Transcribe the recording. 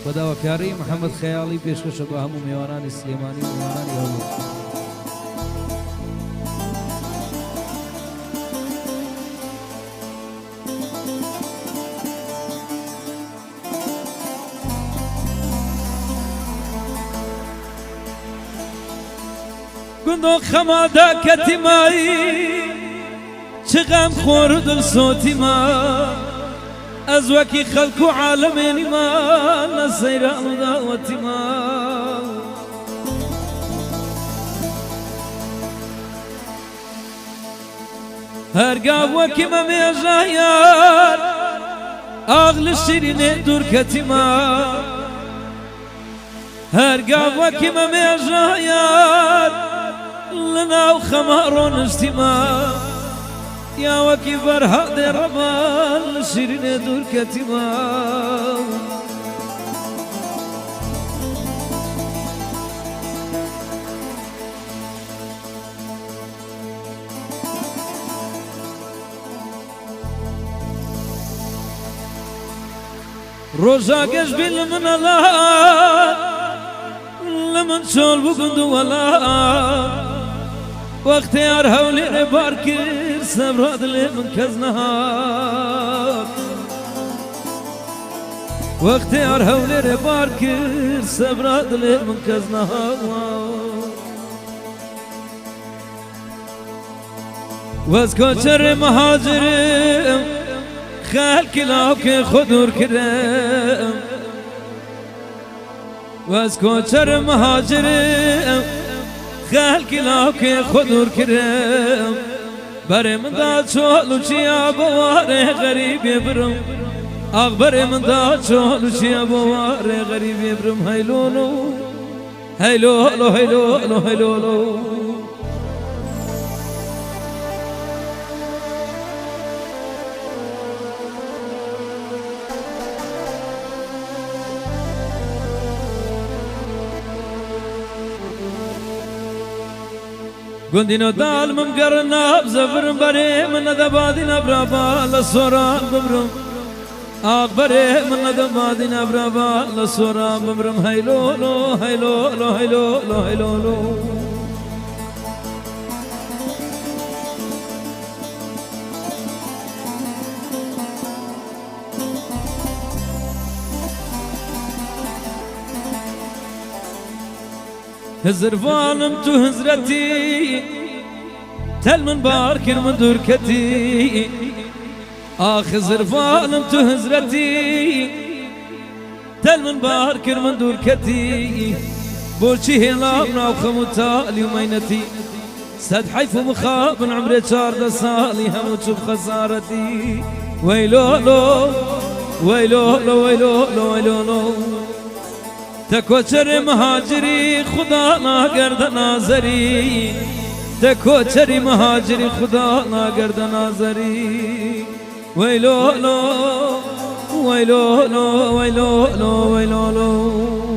بەداواکاری محەممەد خەیاڵی پێشکەشە بە هەموو میوانانی سلێمانی و میوانانی هەوڵ. گندۆ خەمادا کەتیمایی چغەم خۆر و دڵسۆتیما ئەز وەکی خەڵک و عالەمێنیما لە سەیران و داوەتیما هەرگا وەکی مەمێژە یار ئاغ لە شیرینێ دوورکەتیما هەرگا وەکی مەمێژە یار لناو خمارو نشتما يا وكي فرهاد ربان لشيرين دور كتما روزا قش بالمن الله لمن شول بقندو ولا واختيار هولي رباركر سبراد لي من كز نهار واختيار هولي رباركر سبراد لي من كز نهار واسكو شر مهاجر خالك لاوك خدور كرم واسكو شر مهاجر خالك لاوك خدور كرم بري من دا شولو شيا بواري غريب يبرم اخبري من دا شولو شيا بواري غريب يبرم هيلولو هيلولو هيلولو هيلولو قندينو دال ممقرنا بزفر بري من دبادنا برابا للصوران ببرم بري من دبادنا برابا للصوران ببرم هيلولو هيلولو هيلولو هيلولو هزرفانم تو هزرتي تل من باركر من دركتي هزرفانم تو هزرتي تل من باركر من دركتي بولشي هلامنا وخموتالي ومينتي سد حيف مخاب من عمري 4 صالي هموت بخسارتي ويلولو ويلولو ويلولو ويلولو تكوچر مهاجري خدا نا گرد ناظری تكوچر مهاجري خدا نا گرد ناظری ويلولو ويلولو ويلولو ويلولو